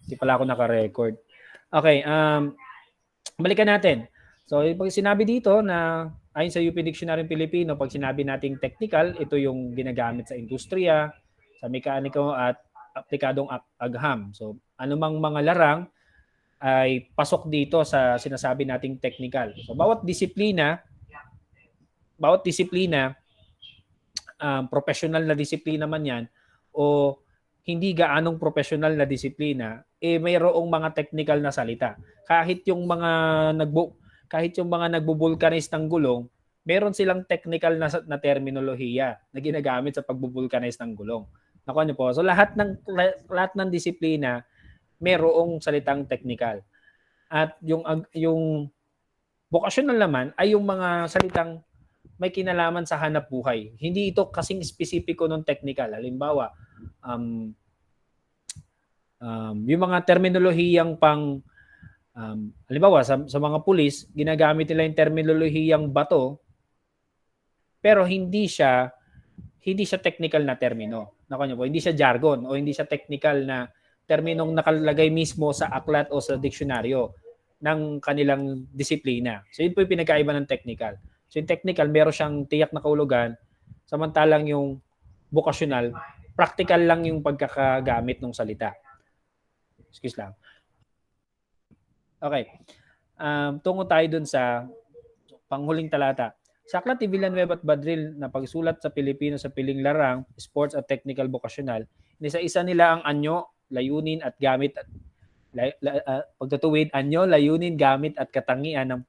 Hindi pala ako naka-record. Okay, balikan natin. So, pag sinabi dito na ayon sa UP Dictionary Pilipino, pag sinabi nating technical, ito yung ginagamit sa industriya, sa mekaniko at aplikadong agham. So, anumang mga larang ay pasok dito sa sinasabi nating technical. So, bawat disiplina, professional na disiplina man yan o hindi gaanong professional na disiplina, mayroong mga technical na salita. Kahit yung mga nagbo-vulcanize ng gulong, meron silang technical na terminolohiya na ginagamit sa pagbo-vulcanize ng gulong. Nakuha niyo po. So lahat ng disiplina merong salitang technical. At yung vocational naman ay yung mga salitang may kinalaman sa hanap buhay. Hindi ito kasing espesipiko ng technical. Halimbawa, yung mga terminolohiyang halimbawa sa mga pulis, ginagamit nila yung terminolohiyang bato, pero hindi siya technical na termino. Nakuha po, hindi siya jargon o hindi siya technical na terminong nakalagay mismo sa aklat o sa diksyonaryo ng kanilang disiplina. So yun po yung pinagkaiba ng technical. So yung technical, meron siyang tiyak na kahulugan, samantalang yung vocational, practical lang yung pagkakagamit ng salita. Excuse lang. Okay. Tungo tayo dun sa panghuling talata. Sa aklat ni Villanueva at Badril na pagsulat sa Pilipino sa piling larang, sports at technical vocational, isa-isa nila ang anyo, layunin at gamit at pagtutuwid, anyo, layunin, gamit at katangian ng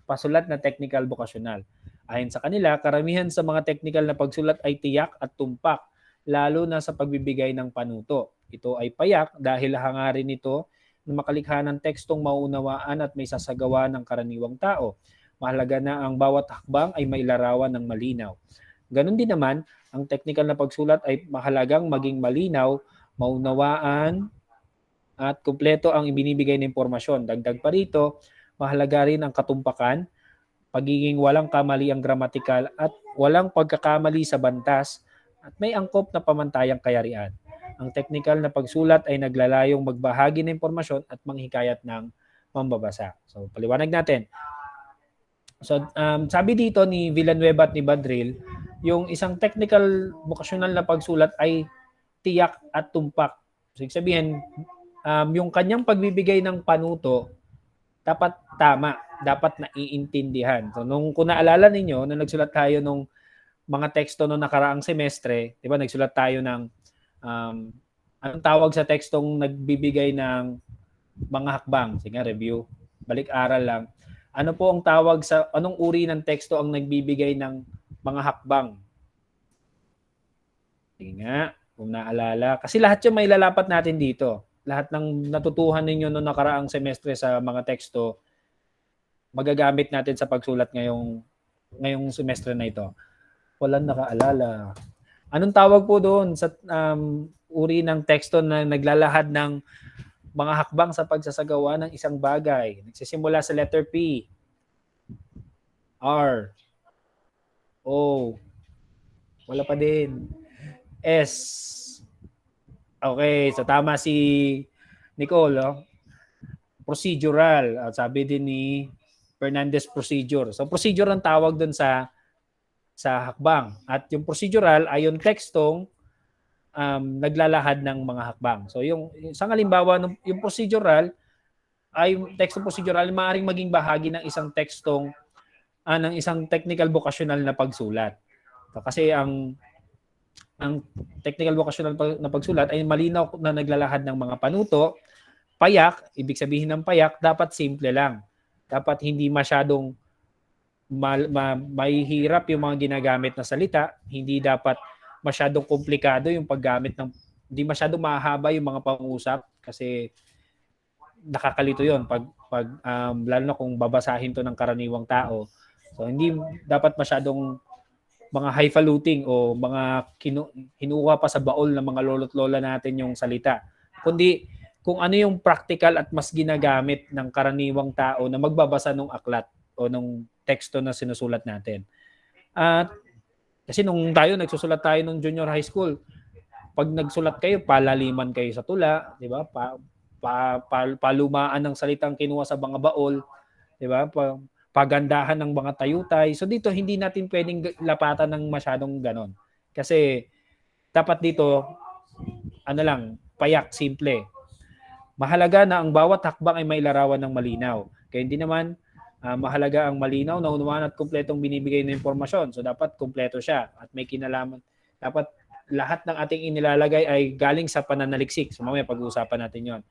pasulat na technical vocational. Ayon sa kanila, karamihan sa mga technical na pagsulat ay tiyak at tumpak, lalo na sa pagbibigay ng panuto. Ito ay payak dahil hangarin nito na makalikha ng tekstong maunawaan at may sasagawa ng karaniwang tao. Mahalaga na ang bawat hakbang ay may larawan ng malinaw. Ganon din naman, ang technical na pagsulat ay mahalagang maging malinaw, maunawaan, at kumpleto ang ibinibigay na impormasyon. Dagdag pa rito, mahalaga rin ang katumpakan, pagiging walang kamaliang gramatikal at walang pagkakamali sa bantas at may angkop na pamantayang kayarian. Ang technical na pagsulat ay naglalayong magbahagi ng impormasyon at manghikayat ng mambabasa. So, paliwanag natin. So, sabi dito ni Villanueva at ni Badril, yung isang technical vocational na pagsulat ay tiyak at tumpak. So, sabihin, yung kanyang pagbibigay ng panuto, dapat tama, dapat naiintindihan. So, kung naalala ninyo, nung nagsulat tayo nung mga teksto noong nakaraang semestre, di ba, nagsulat tayo ng anong tawag sa tekstong nagbibigay ng mga hakbang? Sige, review. Balik-aral lang. Ano po ang tawag sa, anong uri ng teksto ang nagbibigay ng mga hakbang? Sige nga, kung naalala. Kasi lahat yung may lalapat natin dito. Lahat ng natutuhan ninyo noong nakaraang semestre sa mga teksto, magagamit natin sa pagsulat ngayong semestre na ito. Walang nakaalala. Anong tawag po doon sa uri ng teksto na naglalahad ng mga hakbang sa pagsasagawa ng isang bagay? Nagsisimula sa letter P, R, O, wala pa din, S. Okay, so tama si Nicole. Oh? Procedural. Sabi din ni Fernandez, procedure. So procedure ang tawag doon sa hakbang. At yung procedural ay yung tekstong naglalahad ng mga hakbang. So yung isang halimbawa, yung procedural ay yung tekstong procedural maaaring maging bahagi ng isang tekstong ng isang technical vocational na pagsulat. So, kasi ang technical vocational na pagsulat ay malinaw na naglalahad ng mga panuto. Payak, ibig sabihin ng payak, dapat simple lang. Dapat hindi masyadong mahihirap yung mga ginagamit na salita, hindi dapat masyadong komplikado yung paggamit hindi masyadong mahaba yung mga pangusap kasi nakakalito yon pag lalo na kung babasahin to ng karaniwang tao. So hindi dapat masyadong mga highfalutin o mga hinuha pa sa baol ng mga lolo't lola natin yung salita. Kundi kung ano yung practical at mas ginagamit ng karaniwang tao na magbabasa ng aklat o ng teksto na sinusulat natin. At kasi nagsusulat tayo nung junior high school, pag nagsulat kayo, palaliman kayo sa tula, di ba? palumaan ng salitang kinuha sa mga baol, 'di ba? Pagandahan ng mga tayutay. So dito hindi natin pwedeng lapatan ng masyadong ganon. Kasi dapat dito ano lang, payak, simple. Mahalaga na ang bawat hakbang ay mailarawan ng malinaw. Kaya hindi naman mahalaga ang malinaw, naunawaan at kumpletong binibigay na impormasyon. So dapat kumpleto siya at may kinalaman. Dapat lahat ng ating inilalagay ay galing sa pananaliksik. So mamaya pag-uusapan natin yon.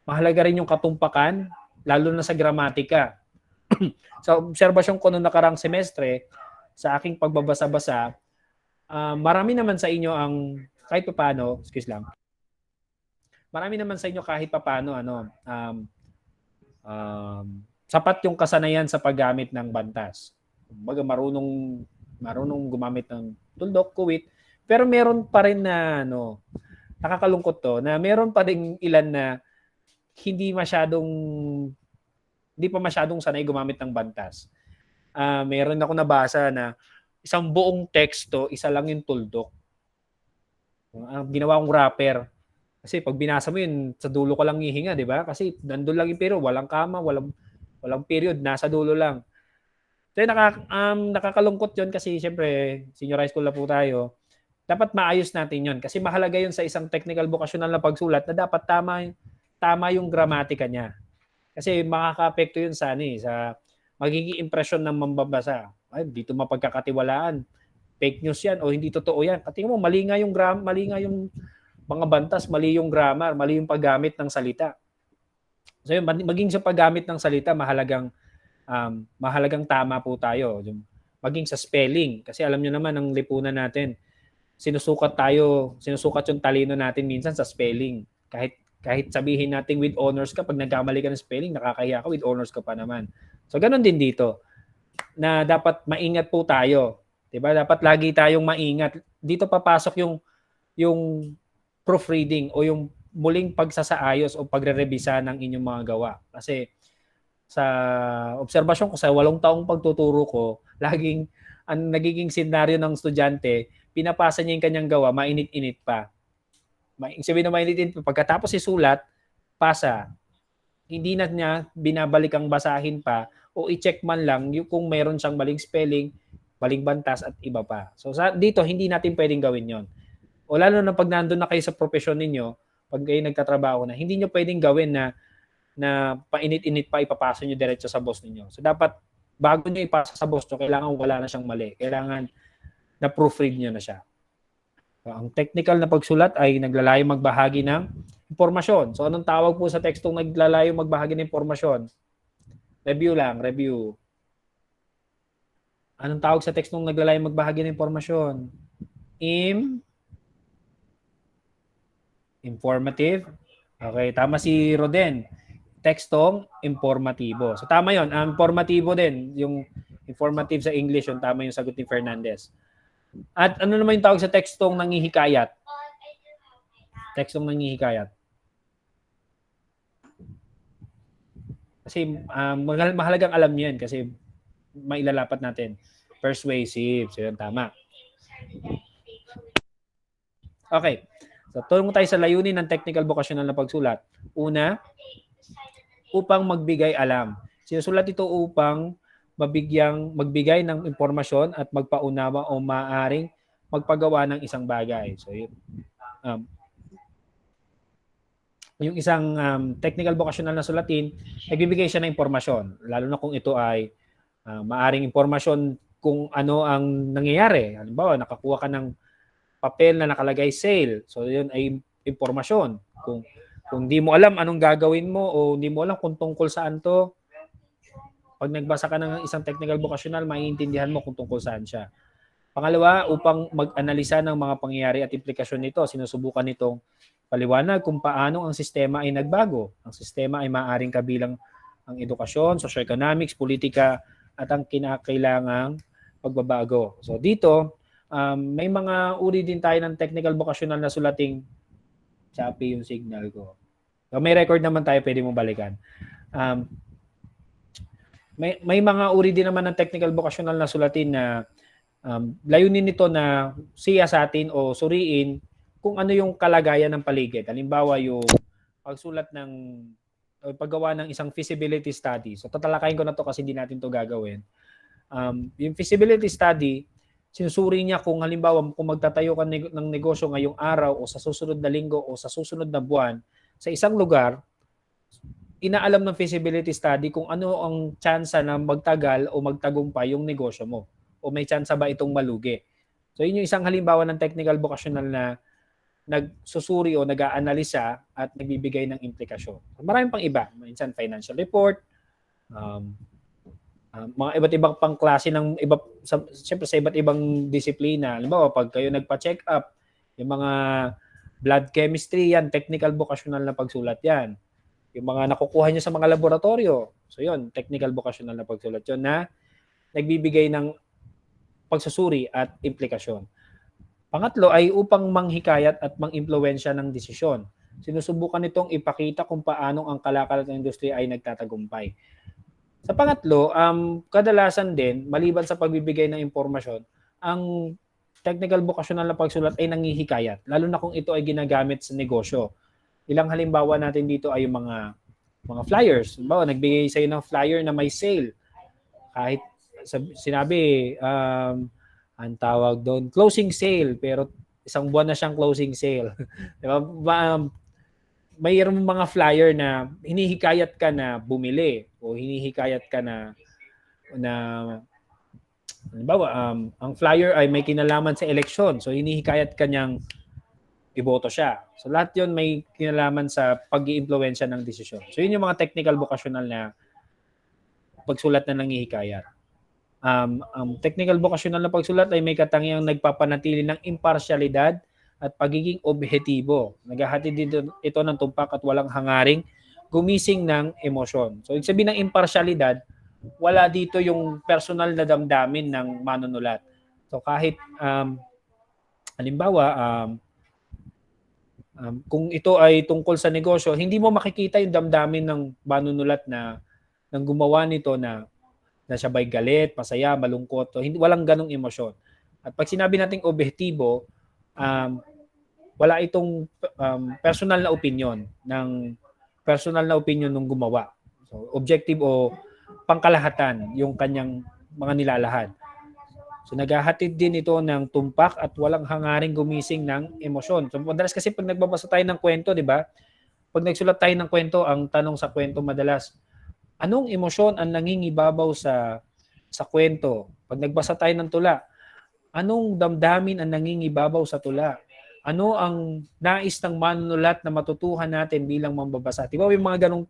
Mahalaga rin yung katumpakan, lalo na sa gramatika. Sa obserbasyon ko noong nakarang semestre, sa aking pagbabasa-basa, marami naman sa inyo ang kahit paano, excuse lang, marami naman sa inyo kahit paano sapat yung kasanayan sa paggamit ng bantas. Kumbaga marunong gumamit ng tuldok, kuwit, pero meron pa rin na nakakalungkot to na meron pa rin ilan na hindi pa masyadong sanay gumamit ng bantas. Meron ako nabasa na isang buong teksto, isa lang yung tuldok. Ang ginawa kong wrapper. Kasi pag binasa mo yun, sa dulo ka lang hihinga, di ba? Kasi nandun lang yung period, walang kama, walang period, nasa dulo lang. So nakakalungkot yun kasi siyempre, senior high school na po tayo. Dapat maayos natin yun. Kasi mahalaga yun sa isang technical vocational na pagsulat na dapat tama yung gramatika niya. Kasi makaka-apekto yun sa magiging impresyon ng mambabasa. Ay, dito mapagkakatiwalaan. Fake news yan o hindi totoo yan. Tingnan mo, mali nga yung mga bantas, mali yung grammar, mali yung paggamit ng salita. So yun, maging sa paggamit ng salita, mahalagang tama po tayo. Maging sa spelling. Kasi alam nyo naman, ang lipunan natin, sinusukat yung talino natin minsan sa spelling. Kahit sabihin natin with honors ka, pag nagkamali ka ng spelling, nakakahiya ka, with honors ka pa naman. So ganun din dito, na dapat maingat po tayo. Diba? Dapat lagi tayong maingat. Dito papasok yung proofreading o yung muling pagsasaayos o pagre-revisa ng inyong mga gawa. Kasi sa obserbasyon ko, sa 8 taong pagtuturo ko, laging ang nagiging senaryo ng estudyante, pinapasa niya yung kanyang gawa, mainit-init pa. Sabihin na mainit-init pa. Pagkatapos isulat, pasa. Hindi na niya binabalik ang basahin pa o i-check man lang kung meron siyang maling spelling, maling bantas at iba pa. So dito, hindi natin pwedeng gawin yon. O lalo na pag nandun na kayo sa profesyon ninyo, pag kayo nagtatrabaho na, hindi nyo pwedeng gawin na painit-init pa ipapasa nyo diretso sa boss ninyo. So dapat, bago nyo ipasa sa boss nyo, kailangan wala na siyang mali. Kailangan na proofread nyo na siya. So, ang technical na pagsulat ay naglalayong magbahagi ng impormasyon. So anong tawag po sa tekstong naglalayong magbahagi ng impormasyon? Review. Anong tawag sa tekstong naglalayong magbahagi ng impormasyon? Informative. Okay, tama si Roden. Tekstong informatibo. So tama 'yon. Informatibo din, yung informative sa English, yung tama yung sagot ni Fernandez. At ano naman yung tawag sa tekstong nanghihikayat? Tekstong nanghihikayat. Kasi mahalagang alam niyo yan kasi mailalapat natin. Persuasive. So yun, tama. Okay. So, tulong tayo sa layunin ng technical vocational na pagsulat. Una, upang magbigay alam. Sinusulat ito upang magbigay ng impormasyon at magpaunawa o maaaring magpagawa ng isang bagay. So, yung isang technical vocational na sulatin, nagbibigay siya ng impormasyon. Lalo na kung ito ay maaaring impormasyon kung ano ang nangyayari. Halimbawa, nakakuha ka ng papel na nakalagay sale. So, yun ay impormasyon. Kung di mo alam anong gagawin mo o hindi mo alam kung tungkol saan to, pag nagbasa ka ng isang technical vocational, maiintindihan mo kung tungkol saan siya. Pangalawa, upang mag-analisa ng mga pangyayari at implikasyon nito, sinusubukan nitong paliwanag kung paano ang sistema ay nagbago. Ang sistema ay maaaring kabilang ang edukasyon, socio-economics, politika, at ang kinakailangang pagbabago. So dito, may mga uri din tayo ng technical vocational na sulating choppy yung signal ko. So, may record naman tayo, pwede mong balikan. May mga uri din naman ng technical vocational na sulatin na layunin nito na siya sa atin o suriin kung ano yung kalagayan ng paligid. Halimbawa, yung pagsulat ng paggawa ng isang feasibility study. So tatalakayin ko na to kasi hindi natin to gagawin. Yung feasibility study, sinusuri niya kung halimbawa kung magtatayo ka ng negosyo ngayong araw o sa susunod na linggo o sa susunod na buwan sa isang lugar, inaalam ng feasibility study kung ano ang tsansa na magtagal o magtagumpay yung negosyo mo o may tsansa ba itong malugi. So yun yung isang halimbawa ng technical vocational na nagsusuri o nag-aanalisa at nagbibigay ng implikasyon. Maraming pang iba. Minsan financial report, mga iba't ibang pang klase ng iba, siyempre sa iba't ibang disiplina. Halimbawa, pag kayo nagpa-check up, yung mga blood chemistry yan, technical vocational na pagsulat yan. Yung mga nakukuha nyo sa mga laboratorio, so yun, technical vocational na pagsulat yun na nagbibigay ng pagsusuri at implikasyon. Pangatlo ay upang manghikayat at mang-impluwensya ng desisyon. Sinusubukan nitong ipakita kung paano ang kalakalan ng industriya ay nagtatagumpay. Sa pangatlo, kadalasan din, maliban sa pagbibigay ng impormasyon, ang technical vocational na pagsulat ay nanghihikayat, lalo na kung ito ay ginagamit sa negosyo. Ilang halimbawa natin dito ay yung mga flyers. Halimbawa, nagbigay sa'yo ng flyer na may sale. Kahit sinabi, ang tawag doon, closing sale, pero isang buwan na siyang closing sale. Diba? Mayroong mga flyer na hinihikayat ka na bumili o hinihikayat ka na halimbawa, ang flyer ay may kinalaman sa eleksyon. So, hinihikayat ka niyang iboto siya. So, lahat yun may kinalaman sa pag-iimpluwensya ng desisyon. So, yun yung mga technical vocational na pagsulat na nanghihikayat. Ang technical vocational na pagsulat ay may katangiang nagpapanatili ng imparsyalidad at pagiging objektibo. Naghahatid dito ito ng tumpak at walang hangaring gumising ng emosyon. So, ibig sabihin ng imparsyalidad, wala dito yung personal na damdamin ng manunulat. So, kahit halimbawa, kung ito ay tungkol sa negosyo, hindi mo makikita yung damdamin ng manunulat na ng gumawa nito na siya ba'y galit, masaya, malungkot. So, walang ganong emosyon. At pag sinabi nating objektibo, wala itong personal na opinion ng gumawa. So, objective o pangkalahatan yung kanyang mga nilalahad. So, naghahatid din ito ng tumpak at walang hangaring gumising ng emosyon. So, madalas kasi pag nagbabasa tayo ng kwento, di ba? Pag nagsulat tayo ng kwento, ang tanong sa kwento madalas, anong emosyon ang nangingibabaw sa kwento? Pag nagbasa tayo ng tula, anong damdamin ang nangingibabaw sa tula? Ano ang nais ng manunulat na matutuhan natin bilang mambabasa? Diba yung mga ganong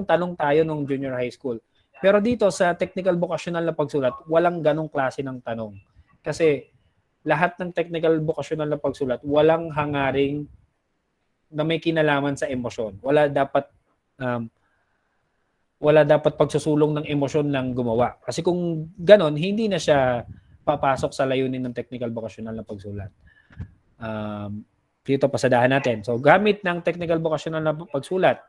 tanong tayo nung junior high school. Pero dito sa technical vocational na pagsulat, walang ganong klase ng tanong. Kasi lahat ng technical vocational na pagsulat, walang hangaring na may kinalaman sa emosyon. Wala dapat pagsusulong ng emosyon ng gumawa. Kasi kung ganon, hindi na siya papasok sa layunin ng technical vocational na pagsulat. Dito pasadahan natin. So, gamit ng technical vocational na pagsulat,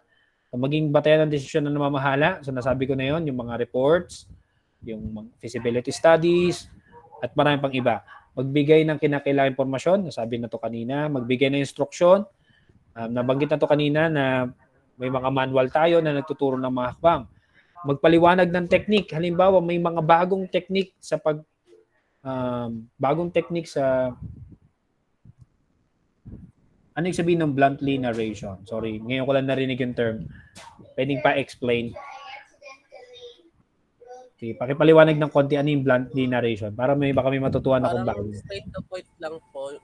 maging batayan ng desisyon ng namamahala. So, nasabi ko na yon, yung mga reports, yung feasibility studies, at marami pang iba. Magbigay ng kinakailangang impormasyon, nasabi na to kanina, magbigay ng instruksyon, nabanggit na to kanina na may mga manual tayo na nagtuturo ng mga hakbang. Magpaliwanag ng technique. Halimbawa, may mga bagong technique sa ano yung sabihin ng bluntly narration? Sorry, ngayon ko lang narinig yung term. Pwedeng pa-explain. Okay, pakipaliwanag ng konti ano yung bluntly narration para baka may matutuhan akong bago. Straight to point lang po,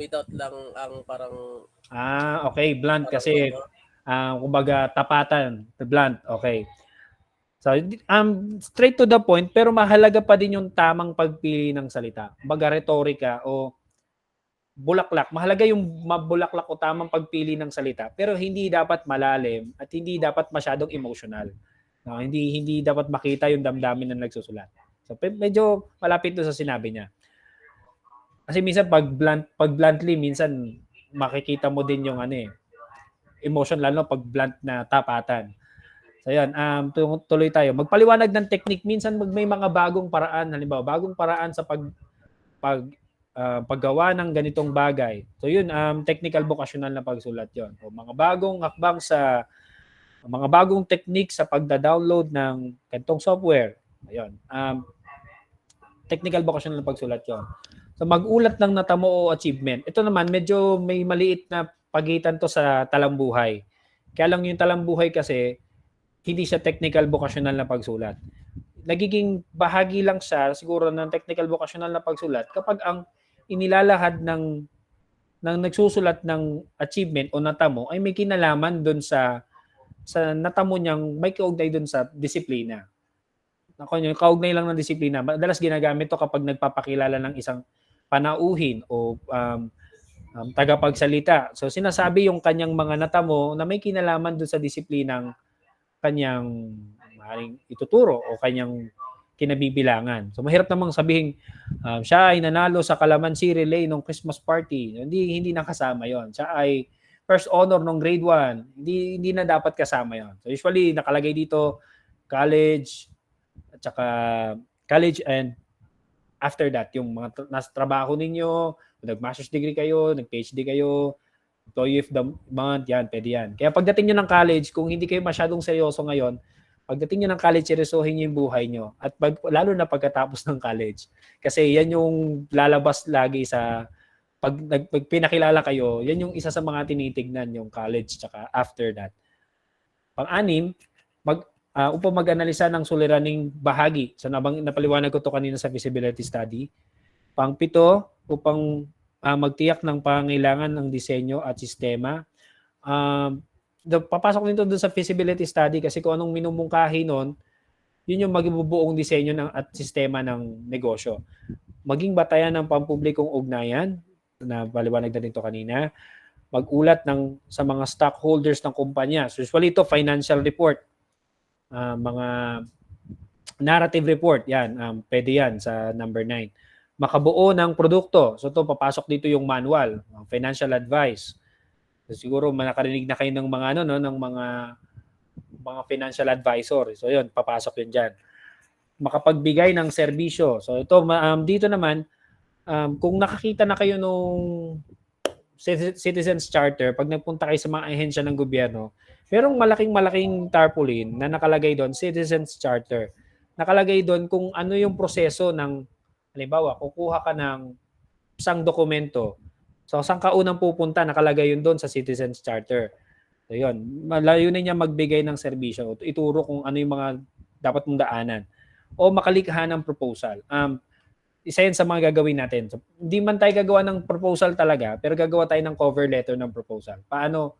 without lang ang parang... okay, blunt kasi kumbaga tapatan, blunt, okay. So, straight to the point, pero mahalaga pa din yung tamang pagpili ng salita. Kumbaga retorika o bulaklak. Mahalaga yung mabulaklak o tamang pagpili ng salita, pero hindi dapat malalim at hindi dapat masyadong emotional. No, hindi dapat makita yung damdamin ng nagsusulat. So, medyo malapit to sa sinabi niya. Kasi minsan pag bluntly, minsan makikita mo din yung emotion, lalo pag blunt na tapatan. So yan, tuloy tayo. Magpaliwanag ng technique. Minsan may mga bagong paraan, halimbawa, bagong paraan sa paggawa ng ganitong bagay. So yun, technical vocational na pagsulat yon. O mga bagong hakbang sa mga bagong technique sa pagda-download ng ganitong software. Ayun. Technical vocational na pagsulat yon. So mag-ulat ng natamo o achievement. Ito naman, medyo may maliit na pagitan to sa talambuhay. Kaya lang yung talambuhay kasi, hindi siya technical vocational na pagsulat. Nagiging bahagi lang siya siguro ng technical vocational na pagsulat kapag ang inilalahad ng nagsusulat ng achievement o natamo ay may kinalaman doon sa natamo niyang may kaugnay doon sa disiplina. Ako yung kaugnay lang ng disiplina. Madalas ginagamit to kapag nagpapakilala ng isang panauhin o tagapagsalita. So sinasabi yung kanyang mga natamo na may kinalaman doon sa disiplinang kanyang maaaring ituturo o kanyang kinabibilangan. So mahirap namang sabihin siya ay nanalo sa Calamansi Relay nung Christmas party. Hindi nakasama 'yon. Siya ay first honor nung grade 1. Hindi na dapat kasama 'yon. So usually nakalagay dito college at saka college and after that yung mga nasa trabaho ninyo, nag-master's degree kayo, nag-PhD kayo, employee of the month, yan, pwede yan. Kaya pagdating nyo ng college, kung hindi kayo masyadong seryoso ngayon, pagdating nyo ng college, seryosohin nyo yung buhay nyo. At lalo na pagkatapos ng college. Kasi yan yung lalabas lagi sa, pag pinakilala kayo, yan yung isa sa mga tinitignan yung college tsaka after that. Pang-anim, upang mag-analisa ng suliraning bahagi. So napaliwanag ko to kanina sa feasibility study. Pang-pito, upang magtiyak ng pangailangan ng disenyo at sistema. Papasok nito doon sa feasibility study kasi kung anong minumungkahi nun, yun yung magbubuong disenyo at sistema ng negosyo. Maging batayan ng pampublikong ugnayan, na paliwanag na dito kanina, mag-ulat sa mga stockholders ng kumpanya. So usually ito, financial report, mga narrative report, yan, pwede yan sa number 9. Makabuo ng produkto. So ito, papasok dito yung manual, financial advice. So, siguro nakarinig na kayo ng mga ng mga financial advisor. So yun, papasok yun diyan. Makapagbigay ng serbisyo. So ito dito naman kung nakakita na kayo nung Citizens Charter, pag nagpunta kayo sa mga ahensya ng gobyerno, merong malaking tarpaulin na nakalagay doon, Citizens Charter. Nakalagay doon kung ano yung proseso ng, halimbawa, kukuha ka ng isang dokumento. So, saan ka unang pupunta, nakalagay yun doon sa Citizens Charter. So, yun. Malayunin niya magbigay ng serbisyo. Ituro kung ano yung mga dapat mong daanan. O makalikha ng proposal. Isa yan sa mga gagawin natin. So, hindi man tayo gagawa ng proposal talaga, pero gagawa tayo ng cover letter ng proposal. Paano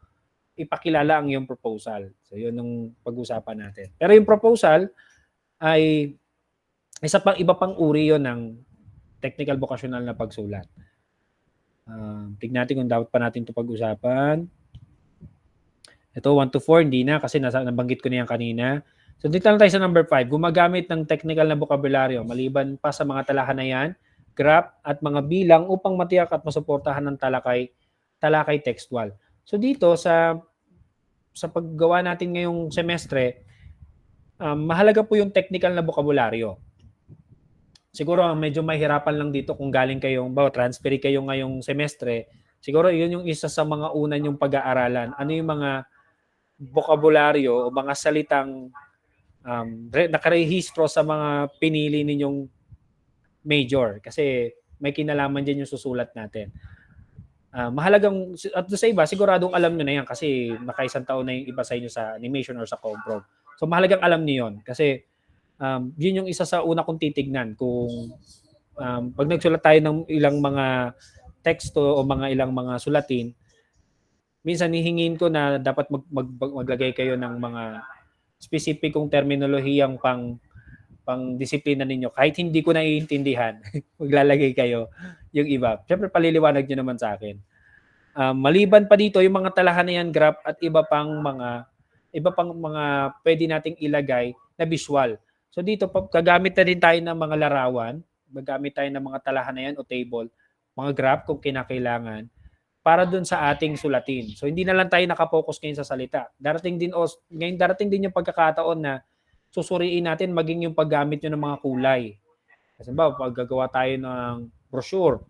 ipakilala ang iyong proposal? So, yun ang pag-usapan natin. Pero yung proposal ay iba pang uri yun ng technical vocational na pagsulat. Tignan natin kung dapat pa natin ito pag-usapan. Ito, 1 to 4, hindi na kasi nabanggit ko na yan kanina. So dito lang tayo sa number 5, gumagamit ng technical na bokabularyo maliban pa sa mga talahan na yan, graph at mga bilang upang matiyak at masuportahan ng talakay textual. So dito sa paggawa natin ngayong semestre, mahalaga po yung technical na bokabularyo. Siguro medyo mahirapan lang dito kung galing kayong, transfer kayo ngayong semestre, siguro yun yung isa sa mga una yung pag-aaralan. Ano yung mga bokabularyo o mga salitang nakarehistro sa mga pinili ninyong major kasi may kinalaman dyan yung susulat natin. Mahalagang, at sa iba, siguradong alam nyo na yan kasi nakaisang taon na yung iba sa inyo sa animation or sa comprom. So mahalagang alam nyo yun kasi yun yung isa sa una kong titignan kung pag nagsulat tayo ng ilang mga teksto o ilang mga sulatin, minsan hihingin ko na dapat maglagay kayo ng mga specificong terminolohiyang pang disiplina ninyo. Kahit hindi ko naiintindihan, maglalagay kayo yung iba. Siyempre, paliliwanag nyo naman sa akin. Maliban pa dito, yung mga talahan na yan, graph at iba pang mga pwede nating ilagay na visual. So dito, gagamit na din tayo ng mga larawan, gagamit tayo ng mga talahan na yan o table, mga graph kung kinakailangan, para dun sa ating sulatin. So hindi na lang tayo nakapokus ngayon sa salita. Darating din yung pagkakataon na susuriin natin maging yung paggamit nyo ng mga kulay. Kasi pag gagawa tayo ng brochure,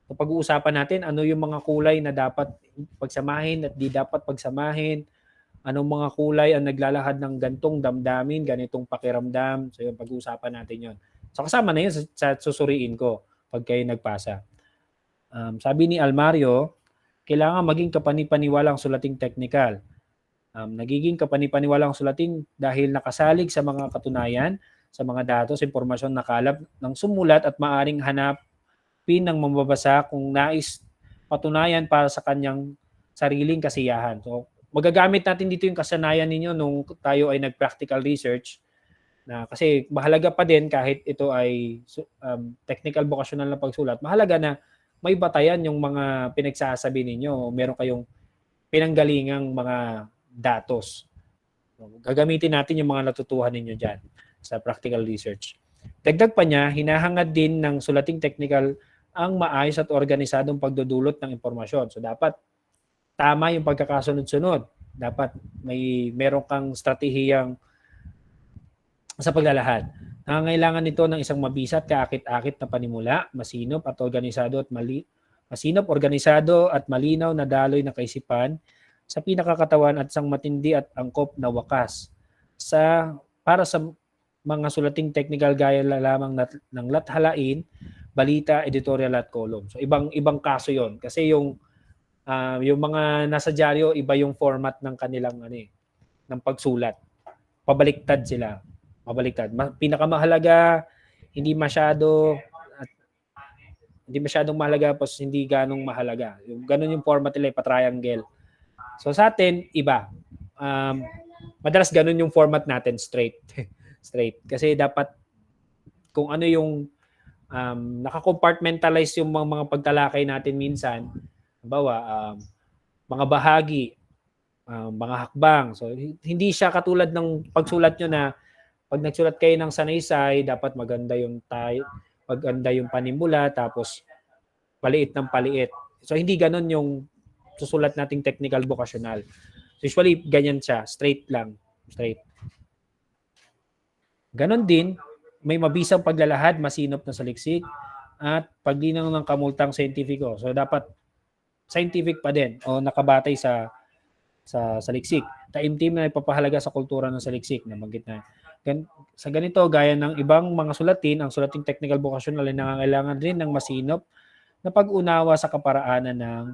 So, pag-uusapan natin ano yung mga kulay na dapat pagsamahin at di dapat pagsamahin. Anong mga kulay ang naglalahad ng gantong damdamin, ganitong pakiramdam. So yun, pag-uusapan natin yun. So kasama na yun sa susuriin ko pag kayo nagpasa. Sabi ni Almario, kailangan maging kapanipaniwalang sulating technical. Nagiging kapanipaniwalang sulating dahil nakasalig sa mga katunayan, sa mga datos, impormasyon na kalap ng sumulat at maaring hanapin ng mambabasa kung nais patunayan para sa kanyang sariling kasiyahan. So, magagamit natin dito yung kasanayan ninyo nung tayo ay nag-practical research na kasi mahalaga pa din kahit ito ay technical vocational na pagsulat, mahalaga na may batayan yung mga pinagsasabi ninyo. Meron kayong pinanggalingang mga datos. So, gagamitin natin yung mga natutuhan ninyo dyan sa practical research. Dagdag pa niya, hinahangad din ng sulating technical ang maayos at organisadong pagdudulot ng impormasyon. So dapat tama yung pagkakasunod-sunod. Dapat meron kang stratehiyang sa paglalahad. Nangangailangan nito ng isang mabisa at kaakit-akit na panimula, masinop, organisado at malinaw na daloy na kaisipan sa pinakakatawan at isang matindi at angkop na wakas para sa mga sulating technical gaya lamang ng lathalain, balita, editorial at column. So ibang kaso 'yon kasi yung mga nasa dyaryo iba yung format ng kanilang ng pagsulat. Pabaliktad sila. Pabaliktad. Pinakamahalaga hindi masyadong mahalaga tapos hindi ganong mahalaga. Yung ganun yung format nila, pa-triangle. So sa atin iba. Madalas ganun yung format natin, straight. Straight. Kasi dapat kung ano yung naka-compartmentalize yung mga pagtalakay natin minsan. Halimbawa, mga bahagi, mga hakbang. So, hindi siya katulad ng pagsulat nyo na pag nagsulat kayo ng sanaysay, dapat maganda yung maganda yung panimula, tapos paliit ng paliit. So, hindi ganun yung susulat nating technical vocational. So, usually, ganyan siya. Straight lang. Straight. Ganon din, may mabisang paglalahad, masinop na saliksik, at paglinaw ng kamultang scientifico. So dapat scientific pa din o nakabatay sa saliksik. Taimtim na ipapahalaga sa kultura ng saliksik na banggit na. Sa ganito, gaya ng ibang mga sulatin, ang sulating technical vocational ay nangangailangan rin ng masinop na pag-unawa sa kaparaanan ng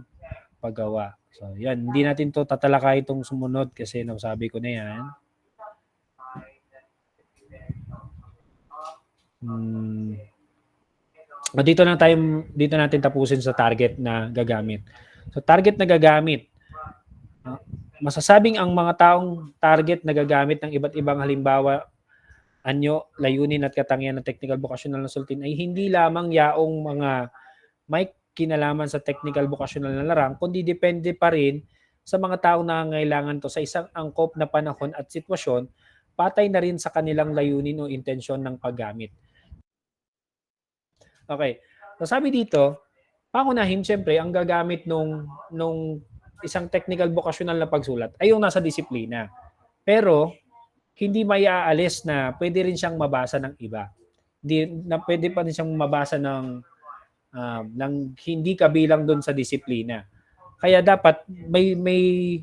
paggawa. So yan, hindi natin to tatalakay itong sumunod kasi nasabi ko na yan. Dito natin tapusin sa target na gagamit. So target na gagamit. Masasabing ang mga taong target na gagamit ng iba't ibang halimbawa, anyo, layunin at katangian ng technical vocational na sulatin ay hindi lamang yaong mga may kinalaman sa technical vocational na larang, kundi depende pa rin sa mga taong nangangailangan to sa isang angkop na panahon at sitwasyon, patay na rin sa kanilang layunin o intensyon ng paggamit. Okay. So sabi dito, pangunahin siyempre ang gagamit nung isang technical vocational na pagsulat ay yung nasa disiplina. Pero hindi maiaalis na pwede rin siyang mabasa ng iba. Pwede pa rin siyang mabasa ng hindi kabilang doon sa disiplina. Kaya dapat may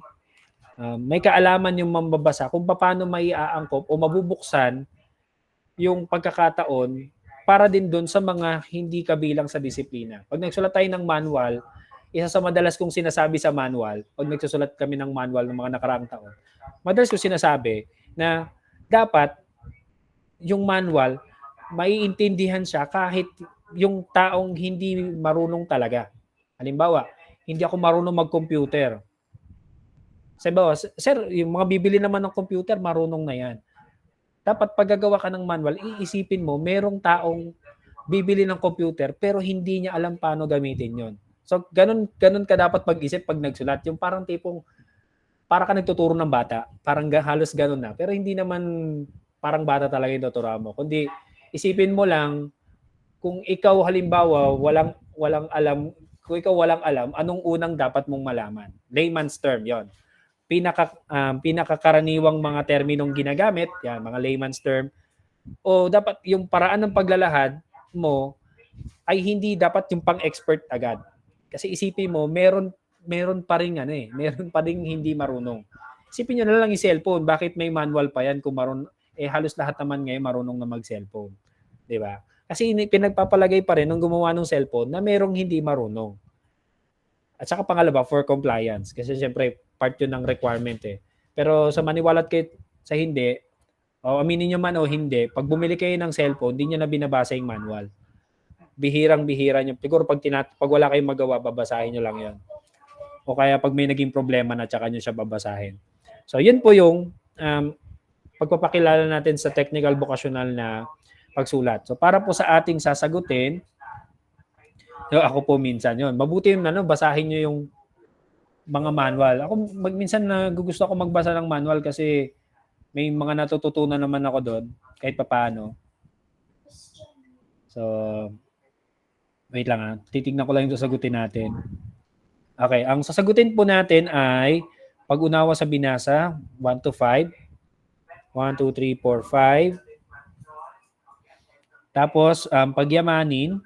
kaalaman yung mambabasa kung paano maiaangkop o mabubuksan yung pagkakataon para din doon sa mga hindi kabilang sa disiplina. Pag nagsulat tayo ng manual, isa sa madalas kong sinasabi sa manual, pag nagsusulat kami ng manual ng mga nakaraang taon, madalas kong sinasabi na dapat yung manual, maiintindihan siya kahit yung taong hindi marunong talaga. Halimbawa, hindi ako marunong mag-computer. Sabi, sir, yung mga bibili naman ng computer, marunong na yan. Dapat pag gagawa ka ng manual, iisipin mo, merong taong bibili ng computer pero hindi niya alam paano gamitin yon. So, ganun ka dapat pag-isip pag nagsulat. Yung parang tipong, para ka nagtuturo ng bata. Parang halos ganun na. Pero hindi naman parang bata talaga yung tuturo mo. Kundi, isipin mo lang, kung ikaw halimbawa, walang alam, anong unang dapat mong malaman? Layman's term, yon. Pinakakaraniwang mga terminong ginagamit, yan, mga layman's term, o dapat yung paraan ng paglalahad mo, ay hindi dapat yung pang-expert agad. Kasi isipin mo, meron pa rin meron pa ring hindi marunong. Isipin niyo na lang yung cellphone, bakit may manual pa yan kung halos lahat naman ngayon marunong na mag-cellphone, 'di ba? Kasi pinagpapalagay pa rin nung gumawa ng cellphone na merong hindi marunong. At saka pangalawa, for compliance. Kasi siyempre, part yun ng requirement eh. Pero sa maniwalat kayo sa hindi, o aminin nyo man o hindi, pag bumili kayo ng cellphone, hindi nyo na binabasa yung manual. Bihirang-bihira nyo. Siguro pag wala kayong magawa, babasahin nyo lang yon. O kaya pag may naging problema na, tsaka nyo siya babasahin. So, yun po yung pagpapakilala natin sa technical vocational na pagsulat. So, para po sa ating sasagutin, ako po minsan yon. Mabuti yung basahin nyo yung mga manual. Ako minsan gusto ako magbasa ng manual kasi may mga natututunan naman ako doon kahit papaano. So, wait lang titignan ko lang yung sasagutin natin. Okay, ang sasagutin po natin ay pag-unawa sa binasa, 1 to 5. 1, 2, 3, 4, 5. Tapos, pagyamanin.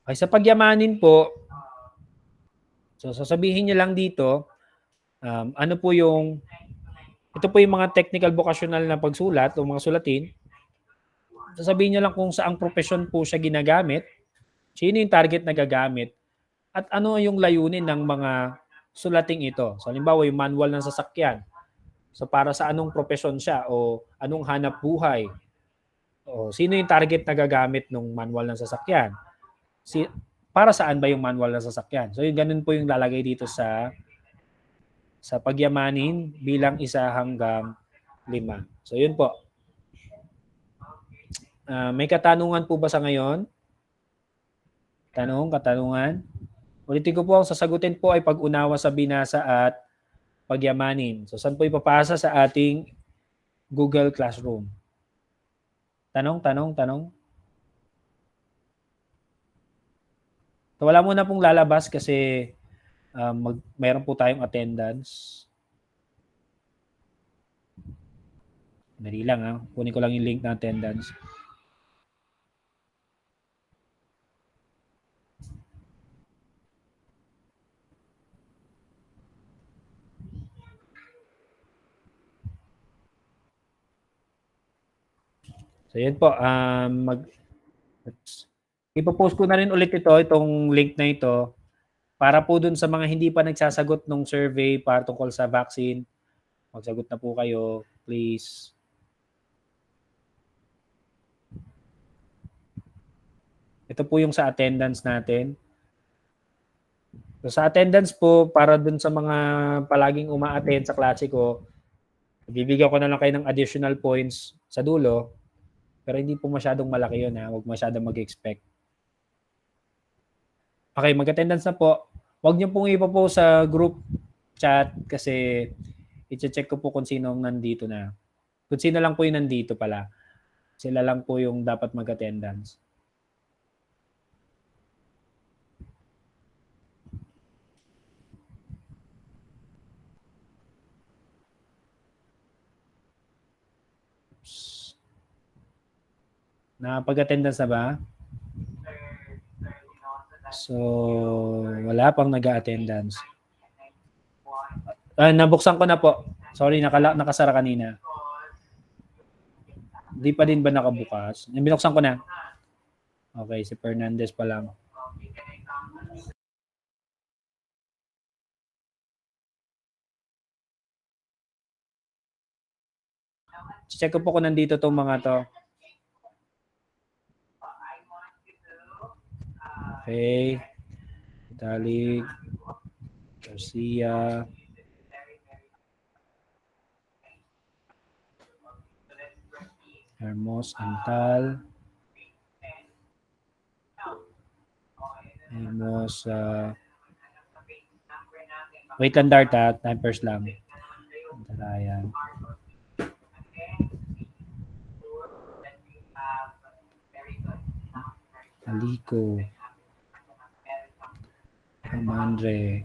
Okay, sa pagyamanin po, so sasabihin niyo lang dito, ano po ito po yung mga technical vocational na pagsulat o mga sulatin. Sasabihin niyo lang kung saang profesyon po siya ginagamit, sino yung target na gagamit, at ano yung layunin ng mga sulating ito. So, halimbawa, yung manual ng sasakyan. So, para sa anong profesyon siya o anong hanap buhay. O, sino yung target na gagamit ng manual ng sasakyan? Para saan ba yung manual ng sasakyan? So, yung ganun po yung lalagay dito sa pagyamanin bilang 1 hanggang 5. So, yun po. May katanungan po ba sa ngayon? Katanungan? Ulitin ko po, ang sasagutin po ay pag-unawa sa binasa at pagyamanin. So, saan po ipapasa sa ating Google Classroom? Tanong? So, wala muna pong lalabas kasi mayroon po tayong attendance. Dali lang kunin ko lang yung link ng attendance. So, yan po. Ipopost ko na rin ulit itong link na ito para po dun sa mga hindi pa nagsasagot ng survey para tungkol sa vaccine. Magsagot na po kayo, please. Ito po yung sa attendance natin. So, sa attendance po, para dun sa mga palaging uma-attend sa klase ko, bibigyan ko na lang kayo ng additional points sa dulo. Pero hindi po masyadong malaki yun Huwag masyadong mag-expect. Okay, mag-attendance na po. Huwag niyo pong ipopost sa group chat kasi i-check ko po kung sino nandito na. Kung sino lang po yung nandito pala. Sila lang po yung dapat mag-attendance. Napag-attendance na ba? So, wala pang nag-attendance. Nabuksan ko na po. Sorry, nakasara kanina. Hindi pa din ba nakabukas? Binuksan ko na. Okay, si Fernandez pa lang. Check ko po kung nandito tong mga to. Okay. Vitalik, Garcia, Hermos, Antal, Hermos, wait lang Dart timers lang. Ayan. Aliko. Andre.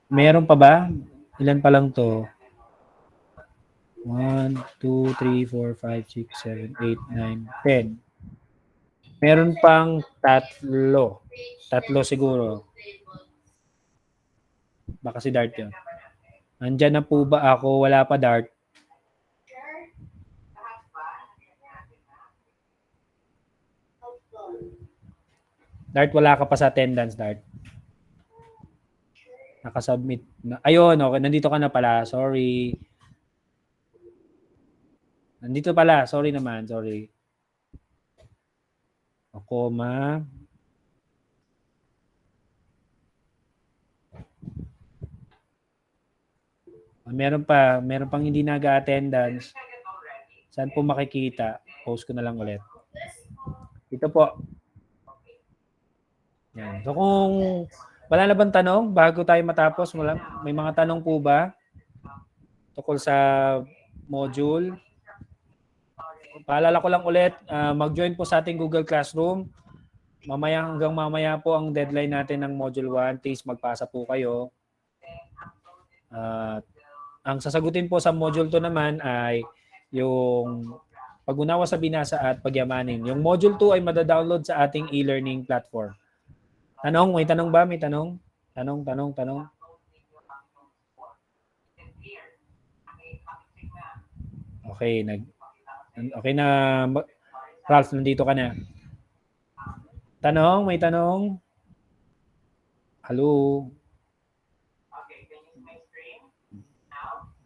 Meron pa ba? Ilan pa lang to? 1, 2, 3, 4, 5, 6, 7, 8, 9, 10. Meron pang tatlo. Tatlo siguro. Baka si Dart yun. Nandyan na po ba ako? Wala pa, Dart. Dart, wala ka pa sa attendance, Dart. Nakasubmit na. Ayun, okay. Nandito ka na pala. Sorry. Nandito pala. Sorry naman. Sorry. O, comma. Meron pang hindi nag-attendance. Saan po makikita? Post ko na lang ulit. Ito po. Yan. So kung wala na bang tanong bago tayo matapos, may mga tanong po ba tungkol sa module? Paalala ko lang ulit, mag-join po sa ating Google Classroom. Hanggang mamaya po ang deadline natin ng Module 1. Please magpasa po kayo. Ang sasagutin po sa Module 2 naman ay yung pag-unawa sa binasa at pagyamanin. Yung Module 2 ay madadownload sa ating e-learning platform. Tanong? May tanong ba? May tanong? Tanong. Okay, okay na. Ralph, nandito ka na. Tanong? May tanong? Hello?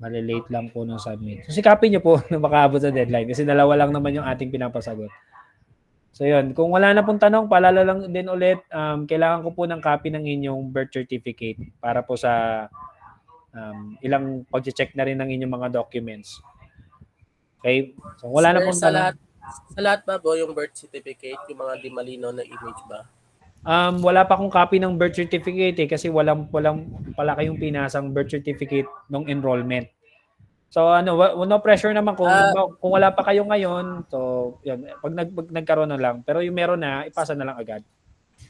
Malilate lang po ng submit. So, sikapin niyo po na makaabot sa deadline kasi dalawa lang naman yung ating pinapasagot. So, yun. Kung wala na pong tanong, paalala lang din ulit, kailangan ko po ng copy ng inyong birth certificate para po sa ilang pag-check na rin ng inyong mga documents. Okay? So, wala na Sir, pong tanong. sa lahat ba po yung birth certificate, yung mga di malinaw na image ba? Wala pa akong copy ng birth certificate kasi walang pala kayong pinasang birth certificate ng enrollment. So no pressure naman kung wala pa kayo ngayon, so yun, pag nagkaroon na lang. Pero yung meron na, ipasa na lang agad.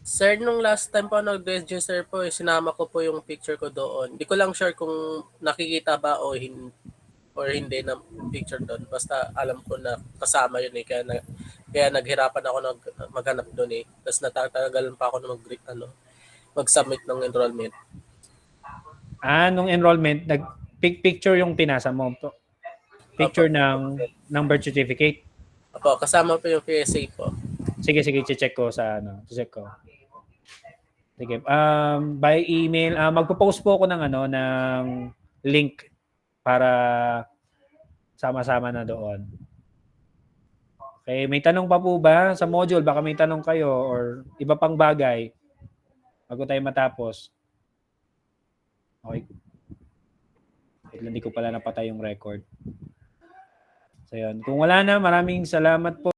Sir, nung last time po nag-register po, sinama ko po yung picture ko doon. Di ko lang sure kung nakikita ba o hindi na picture doon. Basta alam ko na kasama yun eh. Kaya naghirapan ako maghanap doon eh. Tapos natatagalan pa ako na mag-submit ng enrollment. Nung enrollment, picture yung pinasa mo. Picture Opo. ng birth certificate. Opo, kasama po yung PSA po. Sige, check ko sa check ko. Sige. By email, magpo-post po ako ng link para sama-sama na doon. Okay, may tanong pa po ba sa module? Baka may tanong kayo or iba pang bagay bago tayo matapos. Okay. Hindi ko pala napatay yung record. So yun. Kung wala na, maraming salamat po.